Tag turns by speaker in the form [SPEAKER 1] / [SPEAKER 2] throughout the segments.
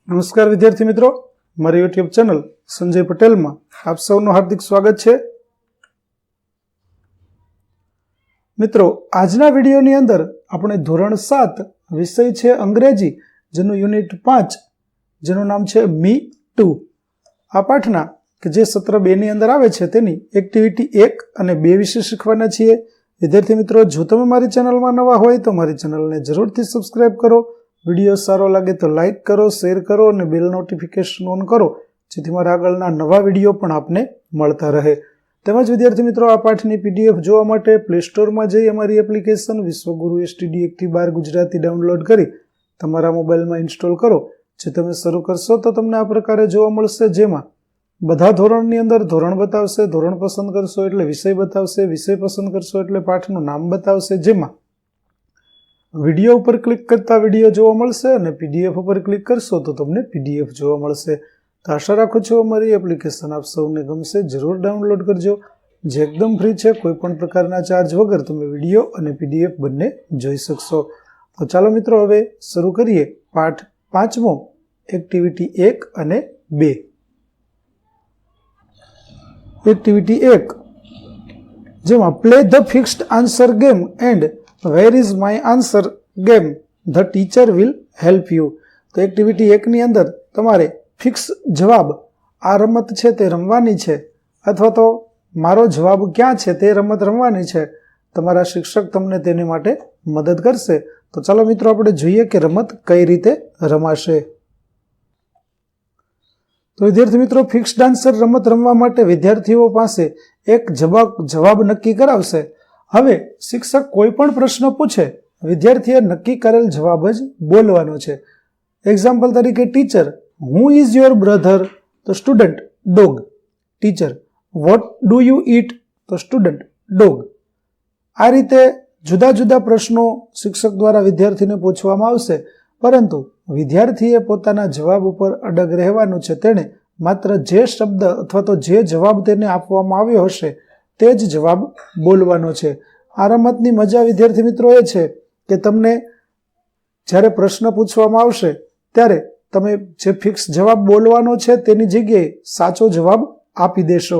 [SPEAKER 1] નમસ્કાર વિદ્યાર્થી મિત્રો, મારી યુટ્યુબ ચેનલ સંજય પટેલમાં આપ સૌનું હાર્દિક સ્વાગત છે. મિત્રો, આજના વિડીયોની અંદર આપણે ધોરણ 7 વિષય છે અંગ્રેજી, જેનું યુનિટ 5 જેનું નામ છે મી ટુ. આ પાઠના કે જે સત્ર 2 ની અંદર આવે છે તેની એક્ટિવિટી 1 અને 2 વિશે શીખવાના છીએ. વિદ્યાર્થી મિત્રો, જો તમે મારી ચેનલમાં નવા હોય તો મારી ચેનલને જરૂરથી સબસ્ક્રાઇબ કરો. વિડીયો સારો લાગે તો લાઇક કરો, શેર કરો અને બેલ નોટિફિકેશન ઓન કરો, જેથી મારા આગળના નવા વિડીયો પણ આપને મળતા રહે. તેમજ વિદ્યાર્થી મિત્રો, આ પાઠની પીડીએફ જોવા માટે પ્લે સ્ટોરમાં જઈ અમારી એપ્લિકેશન વિશ્વગુરુ STD 1-12 ગુજરાતી ડાઉનલોડ કરી તમારા મોબાઈલમાં ઇન્સ્ટોલ કરો. જે તમે શરૂ કરશો તો તમને આ પ્રકારે જોવા મળશે, જેમાં બધા ધોરણની અંદર ધોરણ બતાવશે, ધોરણ પસંદ કરશો એટલે વિષય બતાવશે, વિષય પસંદ કરશો એટલે પાઠનું નામ બતાવશે, જેમાં વિડીયો ઉપર ક્લિક કરતા વિડીયો જોવા મળશે અને PDF ઉપર ક્લિક કરશો તો તમને PDF જોવા મળશે. તો આશા રાખું છું અમારી એપ્લિકેશન આપ સૌને ગમશે. જરૂર ડાઉનલોડ કરજો, જે એકદમ ફ્રી છે. કોઈ પણ પ્રકારના ચાર્જ વગર તમે વિડીયો અને PDF બંને જોઈ શકશો. તો ચાલો મિત્રો, હવે શરૂ કરીએ પાઠ 5મો, એક્ટિવિટી 1 અને 2. એક્ટિવિટી 1, જેમાં play the fixed answer game and where is my answer game, the teacher will help you. તો એક્ટિવિટી 1 ની અંદર તમારે ફિક્સ જવાબ, આ રમત છે તે રમવાની છે, અથવા તો મારો જવાબ ક્યાં છે તે રમત રમવાની છે. તમારા શિક્ષક તમને તેની માટે મદદ કરશે. તો ચાલો મિત્રો, આપણે જોઈએ કે રમત કઈ રીતે રમાશે. તો વિદ્યાર્થી મિત્રો, ફિક્સ્ડ આન્સર રમત રમવા માટે વિદ્યાર્થીઓ પાસે એક જવાબ નક્કી કરાવશે. હવે શિક્ષક કોઈ પણ પ્રશ્ન પૂછે, વિદ્યાર્થીએ નક્કી કરેલ જવાબ જ બોલવાનો છે. એક્ઝામ્પલ તરીકે, teacher, who is your brother? તો student, dog. Teacher, what do you eat? તો સ્ટુડન્ટ, ડોગ. આ રીતે જુદા જુદા પ્રશ્નો શિક્ષક દ્વારા વિદ્યાર્થીને પૂછવામાં આવશે, પરંતુ વિદ્યાર્થીએ પોતાના જવાબ ઉપર અડગ રહેવાનું છે. તેણે માત્ર જે શબ્દ અથવા તો જે જવાબ તેને આપવામાં આવ્યો હશે તે જ જવાબ બોલવાનો છે. આ રમતની મજા વિદ્યાર્થી મિત્રો એ છે કે તમને જ્યારે પ્રશ્ન પૂછવામાં આવશે ત્યારે તમે જે ફિક્સ જવાબ બોલવાનો છે તેની જગ્યાએ સાચો જવાબ આપી દેશો,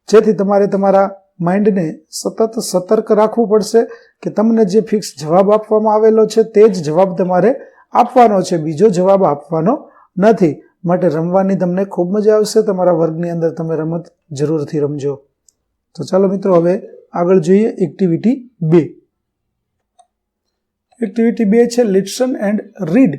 [SPEAKER 1] જેથી તમારે તમારા માઇન્ડને સતત સતર્ક રાખવું પડશે કે તમને જે ફિક્સ જવાબ આપવામાં આવેલો છે તે જ જવાબ તમારે આપવાનો છે, બીજો જવાબ આપવાનો નથી. માટે રમવાની તમને ખૂબ મજા આવશે. તમારા વર્ગની અંદર તમે રમત જરૂરથી રમજો. તો ચાલો મિત્રો, હવે આગળ જોઈએ એક્ટિવિટી 2. એક્ટિવિટી 2 છે listen and read.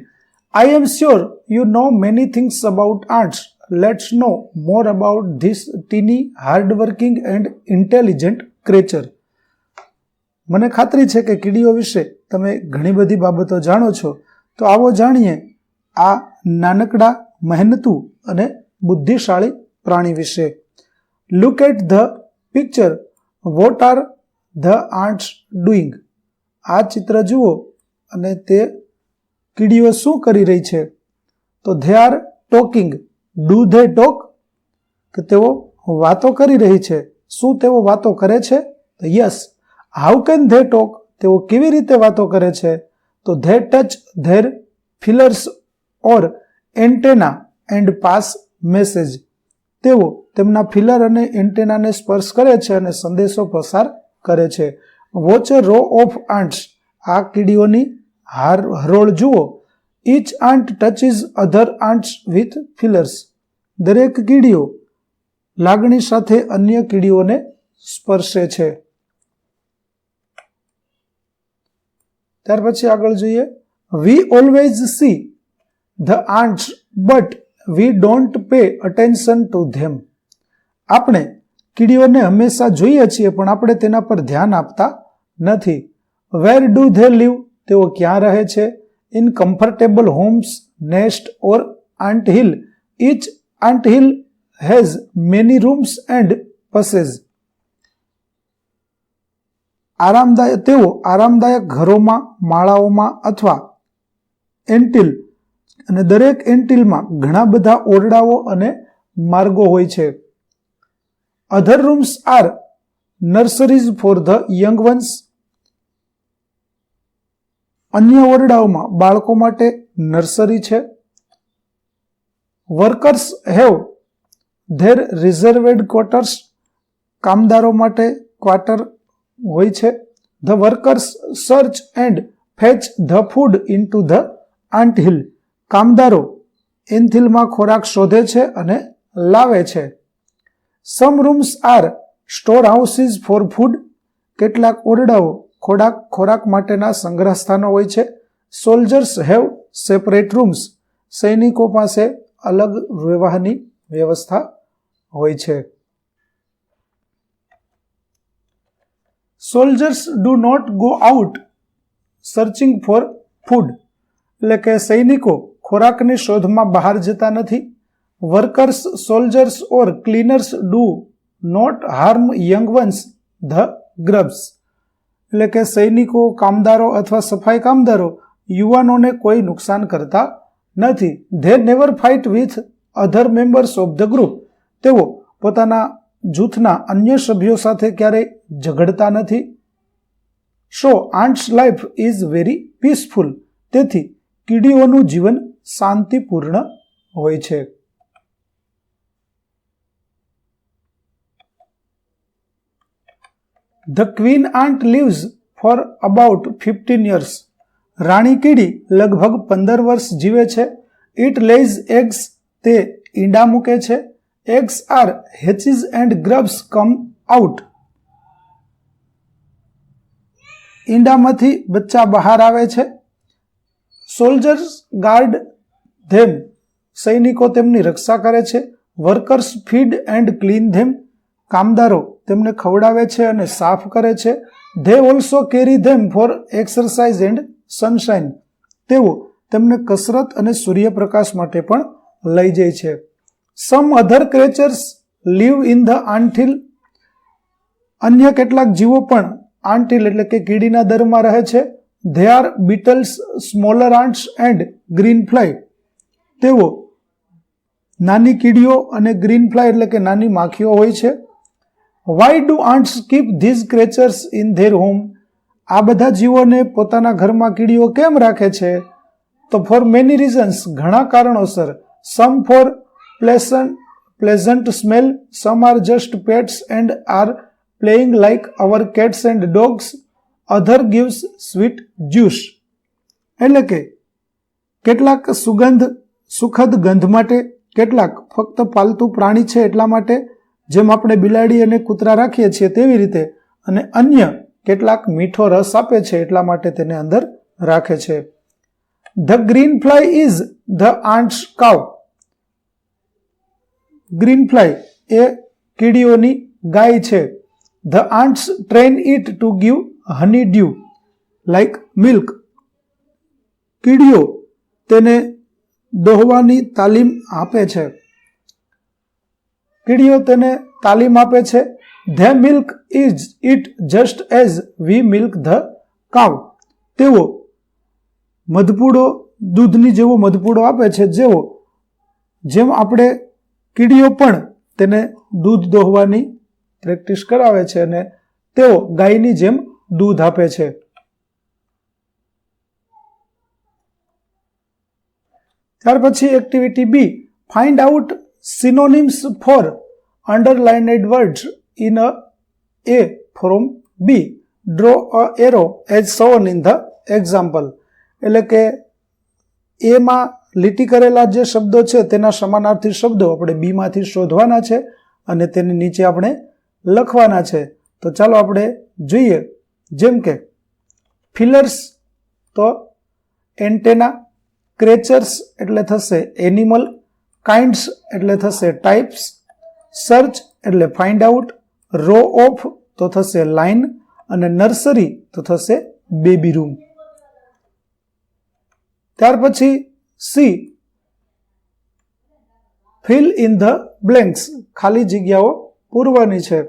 [SPEAKER 1] I am sure you know many things about arts. Let's know more about this tiny hardworking and intelligent creature. મને ખાતરી છે કે કીડીઓ વિશે તમે ઘણી બધી બાબતો જાણો છો, તો આવો જાણીએ આ નાનકડા, મહેનતુ અને બુદ્ધિશાળી પ્રાણી વિશે. Look at the picture. What are the ants doing? આ ચિત્ર જુઓ અને તે કીડીઓ શું કરી રહી છે? તો they are talking. Do they talk? કે તેઓ વાતો કરી રહી છે. શું તેઓ વાતો કરે છે? તો yes. How can they talk? તેઓ કેવી રીતે વાતો કરે છે? તો they touch there feelers or antenna and pass message. તેઓ તેમના ફિલર અને એન્ટેનાને સ્પર્શ કરે છે અને સંદેશો પસાર કરે છે. Watch a row of ants. આ કીડીઓની હરોળ જુઓ. Each ant touches other ants with feelers. દરેક કીડીઓ લાગણી સાથે અન્ય કીડીઓને સ્પર્શે છે. ત્યાર પછી આગળ જોઈએ. We always see the ants but we don't pay attention to them. આપણે કીડીઓને હંમેશા જોઈએ છીએ, પણ આપણે તેના પર ધ્યાન આપતા નથી. Where do they live? તેઓ ક્યાં રહે છે? In comfortable homes, nest or ant hill. Each ant hill has many rooms and passage. તેઓ આરામદાયક ઘરોમાં, માળાઓમાં અથવા એન્ટિલ, અને દરેક એન્ટિલમાં ઘણા બધા ઓરડાઓ અને માર્ગો હોય છે. Other rooms are nurseries for the young ones. અન્ય ઓરડાઓમાં બાળકો માટે નર્સરી છે. Workers have their reserved quarters, કામદારો માટે ક્વાર્ટર હોય છે. The workers search and fetch the food into the ant hill, કામદારો એન્થિલમાં ખોરાક શોધે છે અને લાવે છે. Some rooms are store houses for food, કેટલાક ઓરડાઓ ખોરાક માટેના સંગ્રહ સ્થાનો હોય છે. સોલ્જર્સ હેવ સેપરેટ રૂમ્સ, સૈનિકો પાસે અલગ રહેવાની વ્યવસ્થા હોય છે. Soldiers do not go out searching for food, એટલે કે સૈનિકો ખોરાકની શોધમાં બહાર જતા નથી. Workers, soldiers or cleaners do not harm young ones the grubs, એટલે કે સૈનિકો, કામદારો અથવા સફાઈ કામદારો યુવાનોને કોઈ નુકસાન કરતા નથી. They never fight with other members of the group, તેઓ પોતાના જૂથના અન્ય સભ્યો સાથે ક્યારેય ઝઘડતા નથી. So ants life is very peaceful, તેથી કીડીઓનું જીવન શાંતિપૂર્ણ હોય છે. The queen ant lives for about 15 years, રાણી કીડી લગભગ 15 વર્ષ જીવે છે. ઇટ લેઝ એગ્સ, તે ઈંડા મૂકે છે. Eggs are hatches and grubs come out, ઈંડામાંથી બચ્ચા બહાર આવે છે. સોલ્જર્સ ગાર્ડ ધેમ, સૈનિકો તેમની રક્ષા કરે છે. વર્કર્સ ફીડ એન્ડ ક્લીન ધેમ, કામદારો તેમને ખવડાવે છે અને સાફ કરે છે. They also carry them four exercise and sunshine, તેઓ તેમને કસરત અને સૂર્યપ્રકાશ માટે પણ લઈ જાય છે. સમ અધર ક્રેચર્સ લીવ ઇન ધ આન્ટિલ, અન્ય કેટલાક જીવો પણ આન્ટિલ એટલે કે કીડીના દરમાં રહે છે. They are Beatles, smaller aunts and green fly, તેઓ નાની કીડીઓ અને ગ્રીન ફ્લાય એટલે કે નાની માખીઓ હોય છે. Why do ants keep these creatures in their home, આ બધા જીવોને પોતાના ઘરમાં કીડીઓ કેમ રાખે છે? તો ફોર મેની રીઝન્સ, ઘણા કારણોસર. Some for pleasant smell, some are just pets and are playing like our cats and dogs, other gives sweet juice, એટલે કે કેટલાક સુખદ ગંધ માટે, કેટલાક ફક્ત પાલતુ પ્રાણી છે એટલા માટે, જેમ આપણે બિલાડી અને કૂતરા રાખીએ છીએ તેવી રીતે, અને અન્ય કેટલાક મીઠો રસ આપે છે એટલા માટે તેને અંદર રાખે છે. The green fly is the ants cow, green fly એ કીડીઓની ગાય છે. The ants train it to give honey dew like milk, કીડીઓ તેને દોહવાની તાલીમ આપે છે. કીડીઓ તેને તાલીમ આપે છે. They milk is it just as V milk the cow, તેઓ મધપૂડો, દૂધની જેવો મધપૂડો આપે છે, જેમ આપણે કીડીઓ પણ તેને દૂધ દોહવાની પ્રેક્ટિસ કરાવે છે અને તેઓ ગાયની જેમ દૂધ આપે છે. ત્યાર પછી activity B, find out synonyms for underlined words in A from B. Draw a arrow as shown in the example. એટલે કે એમાં લીટી કરેલા જે શબ્દો છે તેના સમાનાર્થી શબ્દો આપણે બી માંથી શોધવાના છે અને તેની નીચે આપણે લખવાના છે. તો ચાલો આપણે જોઈએ. જેમ કે ફિલર્સ તો એન્ટેના, ક્રેચર્સ એટલે થશે એનિમલ, કાઇન્ડ્સ એટલે થશે ટાઈપ્સ, સર્ચ એટલે ફાઇન્ડ આઉટ, રો ઓફ તો થશે લાઇન અને નર્સરી તો થશે બેબી રૂમ. ત્યાર પછી C, fill in the blanks, ખાલી જગ્યાઓ પૂરવાની છે.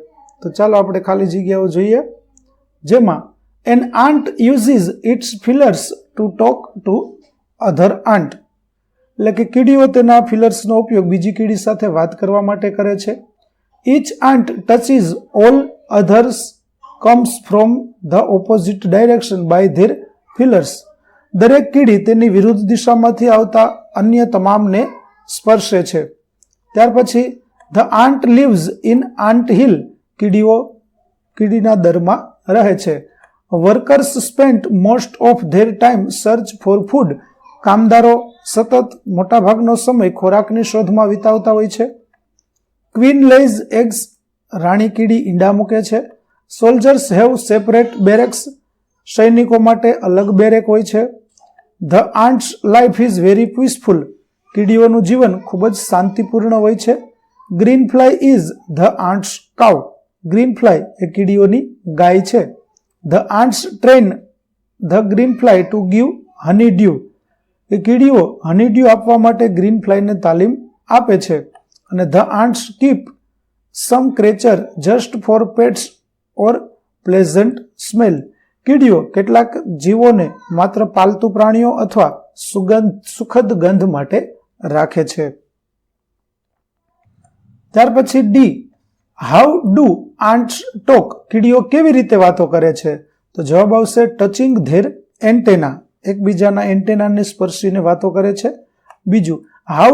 [SPEAKER 1] તો ચાલો આપણે ખાલી જગ્યાઓ જોઈએ. જેમાં an ant uses its feelers to talk to other ant, એટલે કે કીડીઓ તેના ફિલર્સનો ઉપયોગ બીજી કીડી સાથે વાત કરવા માટે કરે છે. Each ant touches all others comes from the opposite direction by their feelers. દરેક કીડી તેની વિરુદ્ધ દિશામાંથી આવતા અન્ય તમામને સ્પર્શે છે. ત્યાર પછી the ant lives in ant hill, કીડીઓ કીડીના દરમાં રહે છે. Workers spent most of their time search for food, કામદારો સતત મોટાભાગનો સમય ખોરાકની શોધમાં વિતાવતા હોય છે. ક્વીન લેઝ એગ્સ, રાણી કીડી ઈંડા મૂકે છે. સોલ્જર્સ હેવ સેપરેટ બેરેક્સ, સૈનિકો માટે અલગ બેરેક હોય છે. The ants life is very peaceful, કીડીઓનું જીવન ખૂબ જ શાંતિપૂર્ણ હોય છે. Green fly is the ants cow, green fly એ કીડીઓની ગાય છે. The ants train the green fly to give honey dew, એ કીડીઓ હની ડ્યુ આપવા માટે ગ્રીન ફ્લાયને તાલીમ આપે છે. અને the ants keep some creature just for pets or pleasant smell, કીડીઓ કેટલાક જીવોને માત્ર પાલતુ પ્રાણીઓ અથવા સુખદ ગંધ માટે રાખે છે. ત્યાર પછી D, how do aunts talk, કીડીઓ કેવી રીતે વાતો કરે છે? તો જવાબ આવશે ટચિંગ ધેર એન્ટેના, એકબીજાના એન્ટેનાને સ્પર્શીને વાતો કરે છે. બીજું, how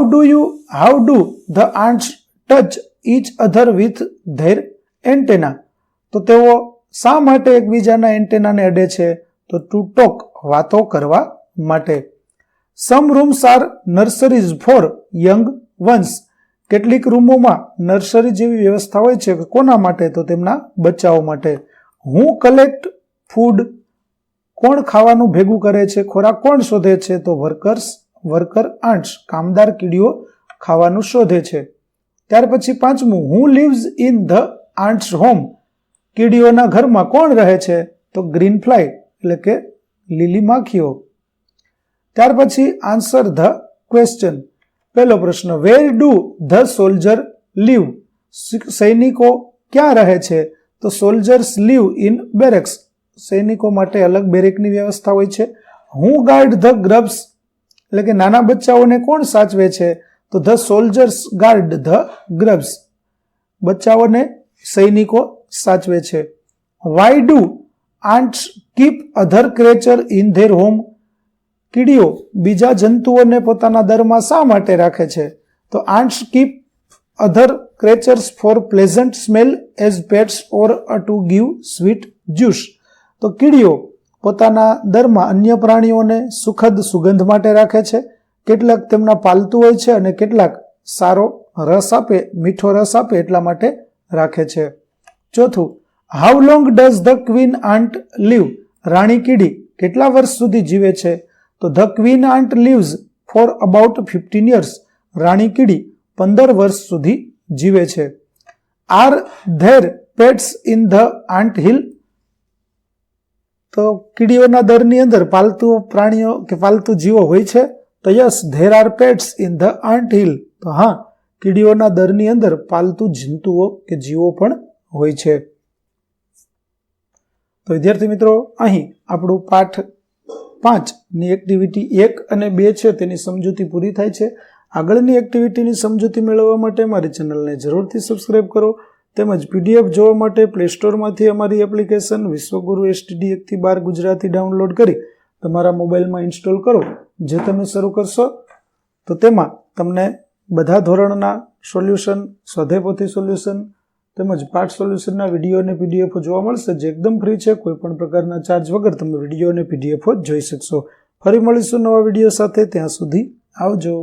[SPEAKER 1] do the aunts touch each other with their antenna, તો તેઓ શા માટે એકબીજાના એન્ટેનાને અડે છે? તો ટુ ટોક, વાતો કરવા માટે. Some rooms are nurseries for young ones, કેટલીક રૂમોમાં નર્સરી જેવી વ્યવસ્થા હોય છે. કોના માટે? તો તેમના બચ્ચાઓ માટે. હું કલેક્ટ ફૂડ, કોણ ખાવાનું ભેગું કરે છે, ખોરાક કોણ શોધે છે? તો વર્કર આન્ટ્સ, કામદાર કીડીઓ ખાવાનું શોધે છે. ત્યાર પછી પાંચમું, who lives in the ants home, કીડીઓના ઘરમાં કોણ રહે છે? તો ગ્રીન ફ્લાય એટલે કે લીલી માખીઓ. ત્યાર પછી આન્સર ધ ક્વેશ્ચન. પહેલો પ્રશ્ન, where do the soldier live, સૈનિકો ક્યાં રહે છે? તો સોલ્જર્સ લીવ ઇન બેરેક્સ, સૈનિકો માટે અલગ બેરેકની વ્યવસ્થા હોય છે. હું ગાર્ડ ધ ગ્રબ્સ, એટલે કે નાના બચ્ચાઓને કોણ સાચવે છે? તો the soldiers guard the grubs, બચ્ચાઓને સૈનિકો સાચવે છે. Why do ants keep other ક્રેચર in their home, કીડીઓ બીજા જંતુઓને પોતાના દરમાં શા માટે રાખે છે? તો ants keep other creatures for pleasant smell as pets or to give sweet juice, તો કીડીઓ પોતાના દરમાં અન્ય પ્રાણીઓને સુખદ સુગંધ માટે રાખે છે. કેટલાક તેમના પાલતુ હોય છે અને કેટલાક સારો રસ આપે, મીઠો રસ આપે એટલા માટે રાખે છે. ચોથું, how long does the queen ant live, રાણી કીડી કેટલા વર્ષ સુધી જીવે છે? તો the queen ant lives for about 15 years, રાણી કીડી 15 વર્ષ સુધી જીવે છે. Are there pets in the ant hill, તો કીડીઓના દરની અંદર પાલતુ પ્રાણીઓ કે પાલતુ જીવો હોય છે? તો yes, there are pets in the ant hill, તો હા, કીડીઓના દરની અંદર પાલતુ જંતુઓ કે જીવો પણ હોય છે. તો વિદ્યાર્થી મિત્રો, અહીં આપણું પાઠ 5 ની એક્ટિવિટી 1 અને 2 છે તેની સમજૂતી પૂરી થાય છે. આગળની એક્ટિવિટીની સમજૂતી મેળવવા માટે મારી ચેનલને જરૂરથી સબસ્ક્રાઇબ કરો, તેમજ પીડીએફ જોવા માટે પ્લે સ્ટોરમાંથી અમારી એપ્લિકેશન વિશ્વગુરુ STD 1 થી 12 ગુજરાતી ડાઉનલોડ કરી તમારા મોબાઈલમાં ઇન્સ્ટોલ કરો. જે તમે શરૂ કરશો તો તેમાં તમને બધા ધોરણના સોલ્યુશન, સ્વાધ્યાયપોથી સોલ્યુશન તેમજ પાઠ સોલ્યુશનના વિડીયો અને પીડીએફ જોવા મળશે, જે એકદમ ફ્રી છે. કોઈ પણ પ્રકારના ચાર્જ વગર તમે વિડીયો અને પીડીએફ જોઈ શકશો. ફરી મળીશું નવા વિડીયો સાથે, ત્યાં સુધી આવજો.